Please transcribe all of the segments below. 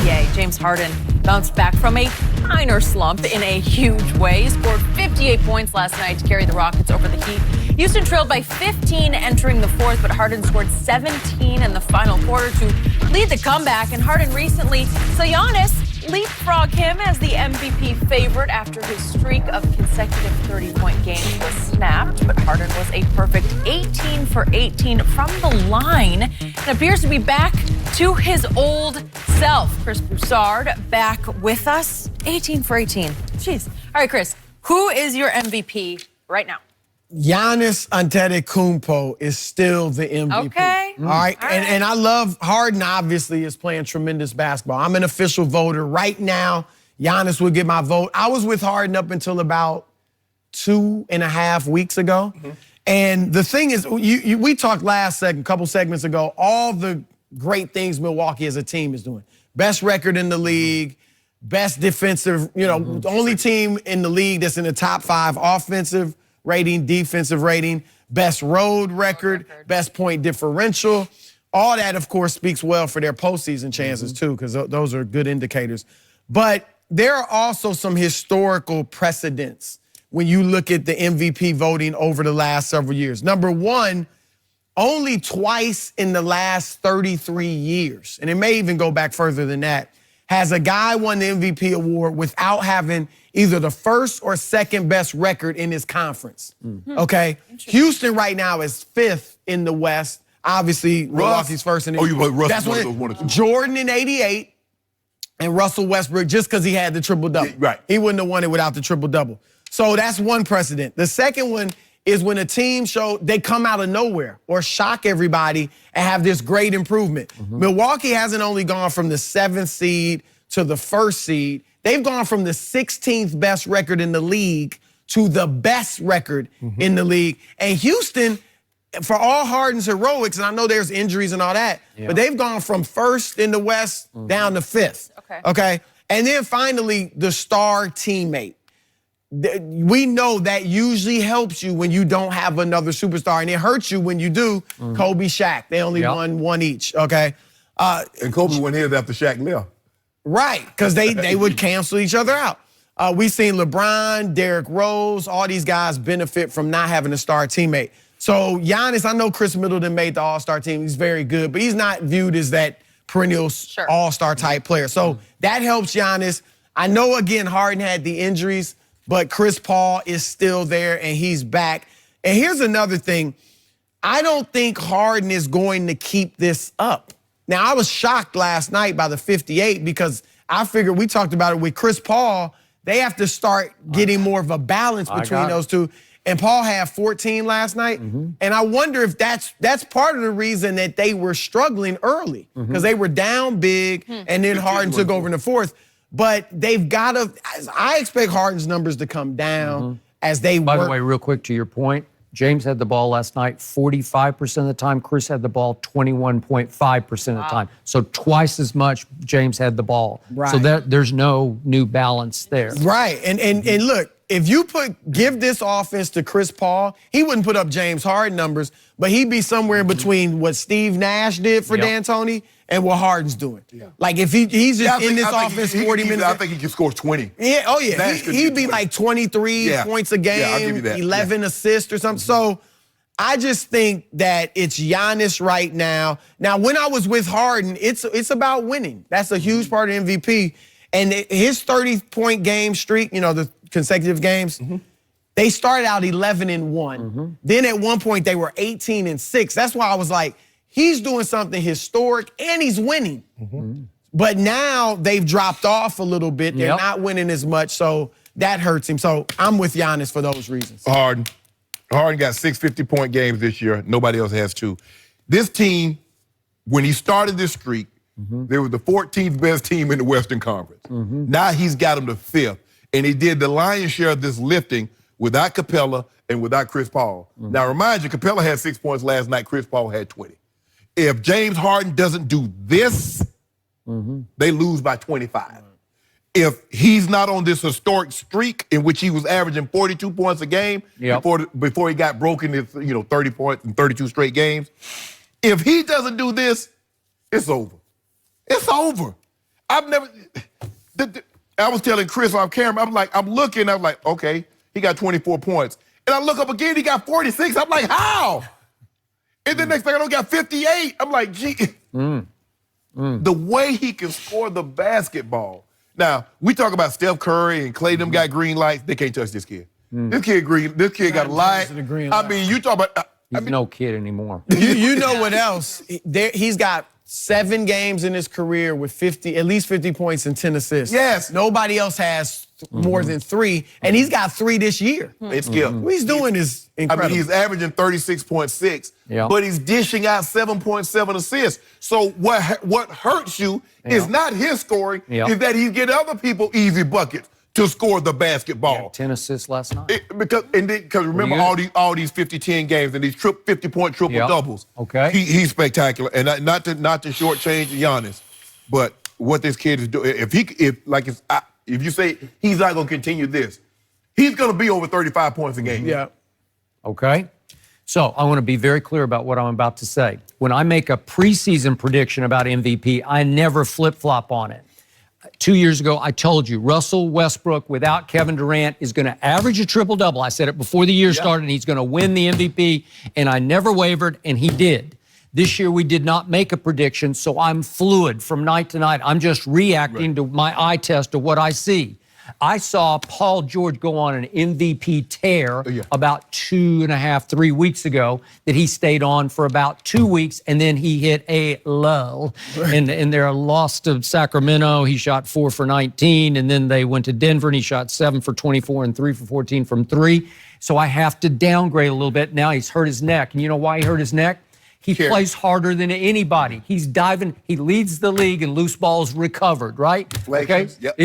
NBA. James Harden bounced back from a minor slump in a huge way. He scored 58 points last night to carry the Rockets over the Heat. Houston trailed by 15 entering the fourth, but Harden scored 17 in the final quarter to lead the comeback. And Harden recently saw Giannis leapfrog him as the MVP favorite after his streak of consecutive 30-point games was snapped. But Harden was a perfect 18 for 18 from the line and appears to be back to his old self. Chris Broussard back with us. 18 for 18. Jeez. All right, Chris, who is your MVP right now? Giannis Antetokounmpo is still the MVP. Okay. All right. And I love Harden, obviously, is playing tremendous basketball. I'm an official voter. Right now, Giannis would get my vote. I was with Harden up until about 2.5 weeks ago. And the thing is, we talked couple segments ago, all the great things Milwaukee as a team is doing. Best record in the league, best defensive, the only team in the league that's in the top 5 offensive rating, defensive rating, best road record, best point differential. All that, of course, speaks well for their postseason chances, too, because those are good indicators. But there are also some historical precedents when you look at the MVP voting over the last several years. Number one, only twice in the last 33 years, and it may even go back further than that, has a guy won the MVP award without having either the first or second best record in his conference, okay? Houston right now is 5th in the West. Obviously, Milwaukee's first in the Russ That's one of those one or two. Jordan in 88 and Russell Westbrook, just because he had the triple-double. Right. He wouldn't have won it without the triple-double. So that's one precedent. The second one is when a team they come out of nowhere or shock everybody and have this great improvement. Milwaukee hasn't only gone from the 7th seed to the 1st seed. They've gone from the 16th best record in the league to the best record in the league. And Houston, for all Harden's heroics, and I know there's injuries and all that, but they've gone from 1st in the West down to 5th. Okay. And then finally, the star teammate. We know that usually helps you when you don't have another superstar, and it hurts you when you do. Kobe, Shaq, they only won one each, okay? And Kobe went his after Shaq left. Right, because they would cancel each other out. We've seen LeBron, Derrick Rose, all these guys benefit from not having a star teammate. So Giannis, I know Chris Middleton made the All-Star team. He's very good, but he's not viewed as that perennial All-Star type player. So that helps Giannis. I know, again, Harden had the injuries, but Chris Paul is still there, and he's back. And here's another thing. I don't think Harden is going to keep this up. Now, I was shocked last night by the 58 because I figured, we talked about it with Chris Paul, they have to start getting more of a balance between those two. And Paul had 14 last night. And I wonder if that's part of the reason that they were struggling early, because they were down big, and then Harden took over in the fourth. But they've got to, I expect Harden's numbers to come down as they work. By the way, real quick to your point, James had the ball last night 45% of the time. Chris had the ball 21.5% of the time. So twice as much James had the ball. Right. So there's no new balance there. Right. And look, if you give this offense to Chris Paul, he wouldn't put up James Harden numbers, but he'd be somewhere in between what Steve Nash did for D'Antoni and what Harden's doing. Like if he's just in this offense 40 minutes. I think he can score 20. Yeah, oh yeah. He'd be like 23 points a game, I'll give you that. 11 assists or something. So I just think that it's Giannis right now. Now, when I was with Harden, it's about winning. That's a huge part of MVP. And his 30-point game streak, the consecutive games, they started out 11-1. Then at one point they were 18-6. That's why I was like, he's doing something historic and he's winning. But now they've dropped off a little bit. They're not winning as much, so that hurts him. So I'm with Giannis for those reasons. Harden got 6 50-point games this year. Nobody else has 2. This team, when he started this streak, they were the 14th best team in the Western Conference. Now he's got them to 5th. And he did the lion's share of this lifting without Capella and without Chris Paul. Now, remind you, Capella had 6 points last night. Chris Paul had 20. If James Harden doesn't do this, they lose by 25. If he's not on this historic streak in which he was averaging 42 points a game before he got broken, 30 points in 32 straight games, if he doesn't do this, it's over. It's over. I've never. I was telling Chris off camera. I'm looking. I'm like, okay, he got 24 points, and I look up again. He got 46. I'm like, how? And the next thing I know, got 58. I'm like, gee. The way he can score the basketball. Now, we talk about Steph Curry and Klay, them got green lights. They can't touch this kid. This kid got a light. I mean, you talk about... He's no kid anymore. You know what else? He's got 7 games in his career with at least 50 points and 10 assists. Yes. Nobody else has more than 3, and he's got 3 this year. It's skill. What he's doing is incredible. I mean, he's averaging 36.6, but he's dishing out 7.7 assists. So what hurts you is not his scoring, is that he's getting other people easy buckets to score the basketball. 10 assists last night. Because remember all these 50-10 games and these 50-point triple doubles. Okay. He's spectacular, and not to shortchange Giannis, but what this kid is doing. If you say he's not going to continue this, he's going to be over 35 points a game. Yeah. Okay. So I want to be very clear about what I'm about to say. When I make a preseason prediction about MVP, I never flip-flop on it. 2 years ago, I told you Russell Westbrook without Kevin Durant is going to average a triple-double. I said it before the year started, and he's going to win the MVP, and I never wavered, and he did. This year, we did not make a prediction, so I'm fluid from night to night. I'm just reacting to my eye test of what I see. I saw Paul George go on an MVP tear about 2.5, 3 weeks ago that he stayed on for about 2 weeks, and then he hit a lull. And their loss to Sacramento, he shot 4 for 19, and then they went to Denver, and he shot 7 for 24 and 3 for 14 from 3. So I have to downgrade a little bit. Now he's hurt his neck, and you know why he hurt his neck? He plays harder than anybody. He's diving. He leads the league in loose balls recovered, right? Okay? Yep.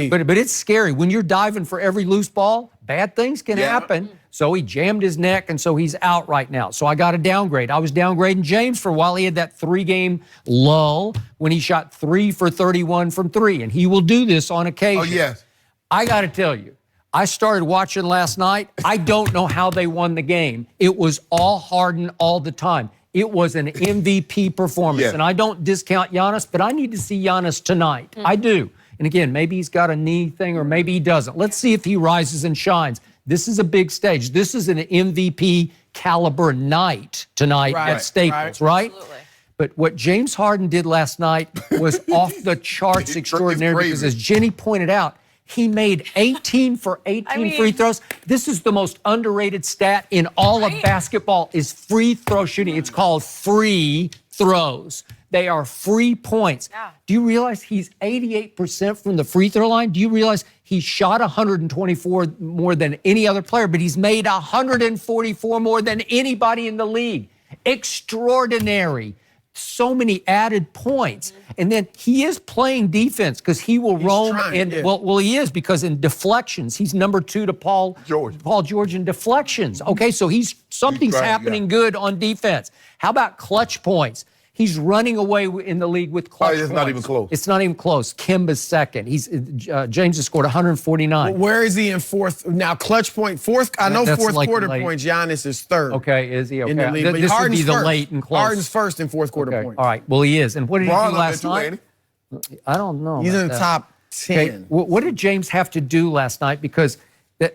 But it's scary. When you're diving for every loose ball, bad things can happen. So he jammed his neck, and so he's out right now. So I got to downgrade. I was downgrading James for a while. He had that 3-game lull when he shot 3 for 31 from 3, and he will do this on occasion. Oh, yes. I got to tell you, I started watching last night. I don't know how they won the game. It was all Harden all the time. It was an MVP performance. And I don't discount Giannis, but I need to see Giannis tonight. I do. And again, maybe he's got a knee thing or maybe he doesn't. Let's see if he rises and shines. This is a big stage. This is an MVP caliber night tonight at Staples, right? Absolutely. But what James Harden did last night was off the charts extraordinary because, as Jenny pointed out, he made 18 for 18 free throws. This is the most underrated stat in all of basketball is free throw shooting. It's called free throws. They are free points. Do you realize he's 88% from the free throw line? Do you realize he shot 124 more than any other player, but he's made 144 more than anybody in the league? Extraordinary. So many added points. And then he is playing defense because he will roam. Well, he is because in deflections, he's number 2 to Paul George in deflections. Okay, so something's happening good on defense. How about clutch points? He's running away in the league with clutch points. It's not even close. It's not even close. Kimba's second. James has scored 149. Well, where is he in fourth? Now, clutch point, fourth. I know fourth quarter points. Giannis is third. Okay, is he? Okay. In the league. This would be the late and close. Harden's first in fourth quarter points. All right. Well, he is. And what did he do last night? I don't know. He's in the top 10. Okay. What did James have to do last night? Because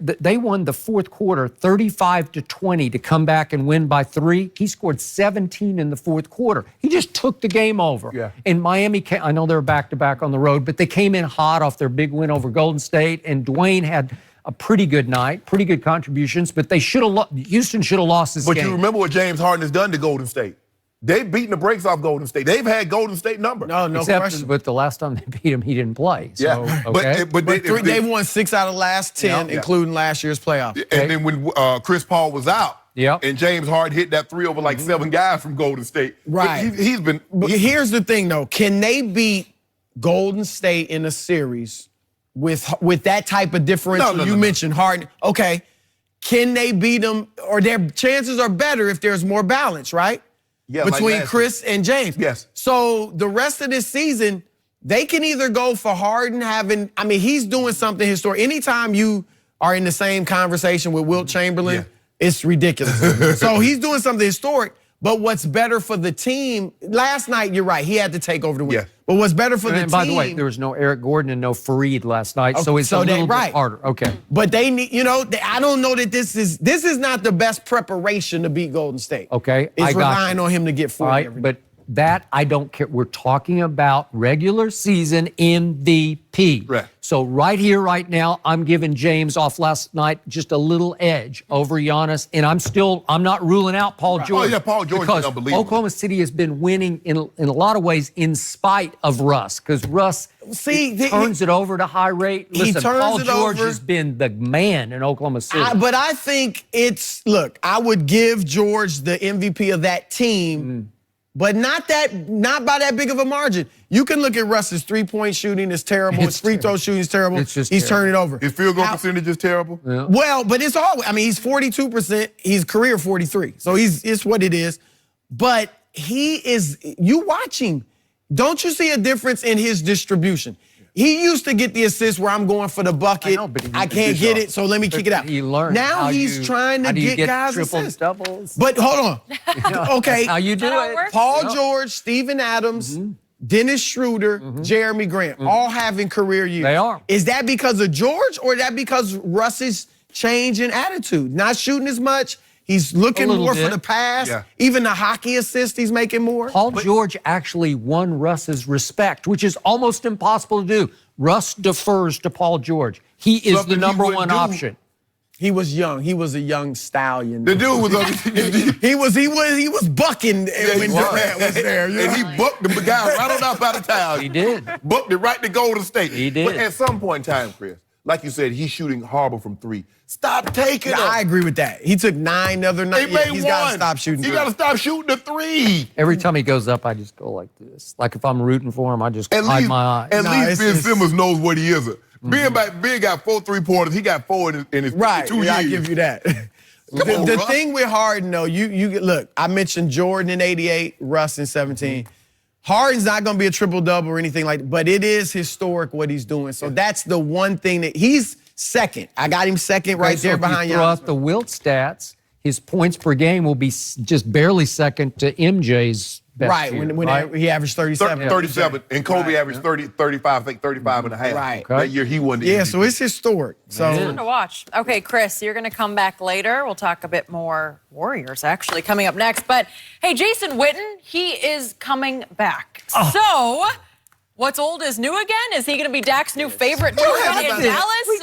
they won the fourth quarter 35-20 to come back and win by 3. He scored 17 in the fourth quarter. He just took the game over. And Miami, I know they're back-to-back on the road, but they came in hot off their big win over Golden State, and Dwayne had a pretty good night, pretty good contributions, but Houston should have lost this game. But you remember what James Harden has done to Golden State. They've beaten the brakes off Golden State. They've had Golden State number. No question. But the last time they beat him, he didn't play. So, but they won 6 out of the last 10, including last year's playoffs. And then when Chris Paul was out, and James Harden hit that 3 over like 7 guys from Golden State. Right. He's been. Here's the thing, though. Can they beat Golden State in a series with that type of differential? You mentioned Harden. Okay. Can they beat them? Or their chances are better if there's more balance, right? Between Chris and James. Yes. So the rest of this season, they can either go for Harden he's doing something historic. Anytime you are in the same conversation with Wilt Chamberlain, it's ridiculous. So he's doing something historic, But what's better for the team, last night, you're right, he had to take over the win. Yeah. But what's better for the team. And by the way, there was no Eric Gordon and no Fareed last night, so it's a little bit harder. Okay. But they need, I don't know that this is not the best preparation to beat Golden State. Okay, It's relying on him to get 40 every but that I don't care. We're talking about regular season MVP. Right. So right here, right now, I'm giving James off last night just a little edge over Giannis, and I'm not ruling out Paul George. Oh, yeah, Paul George is because unbelievable. Oklahoma City has been winning in a lot of ways in spite of Russ, because Russ turns it over to high rate. Listen, Paul George has been the man in Oklahoma City. But I think look, I would give George the MVP of that team. But not by that big of a margin. You can look at Russ's three-point shooting is terrible. His free throw shooting is terrible. It's just He's turning it over. His field goal percentage is terrible. Yeah. Well, but it's all. I mean, he's 42%. He's career 43. So it's what it is. But he is. You watch him. Don't you see a difference in his distribution? He used to get the assist where I'm going for the bucket. I know, but I can't get it, so let me kick it out. He learned. Now he's trying to get guys triples, assists. doubles. But hold on. Okay. How you do it? Paul George, Steven Adams, Dennis Schroeder, Jeremy Grant, all having career years. They are. Is that because of George, or is that because Russ's change in attitude? Not shooting as much. He's looking more for the pass. Yeah. Even the hockey assist, he's making more. Paul George actually won Russ's respect, which is almost impossible to do. Russ defers to Paul George. He is Something the he number wouldn't one do. option. He was young. He was a young stallion. The dude was he was bucking when Durant was there. You know? And he booked the guy right on outside of town. He did. Booked it right to Golden State. He did. But at some point in time, Chris, like you said, he's shooting horrible from three. Stop taking them. I agree with that. He took 9 the other night. They made He's one. got to stop shooting. He got to stop shooting the three. Every time he goes up, I just go like this. Like if I'm rooting for him, I just hide my eyes. At least Ben Simmons knows what he is. Ben got 4 3-pointers. He got 4 in his 2 years. I give you that. The thing with Harden, though, you look. I mentioned Jordan in '88, Russ in '17. Harden's not going to be a triple-double or anything like that, but it is historic what he's doing. So that's the one thing that he's second. I got him second right there behind you. Throw out the Wilt stats, his points per game will be just barely second to MJ's best year, when he averaged 37. 37, and Kobe averaged 30, 35, I think 35 and a half. Right. That year he won the MVP. So it's historic. So fun to watch. Okay, Chris, you're going to come back later. We'll talk a bit more Warriors, actually, coming up next. But, hey, Jason Witten, he is coming back. So, what's old is new again? Is he going to be Dak's new favorite in Dallas?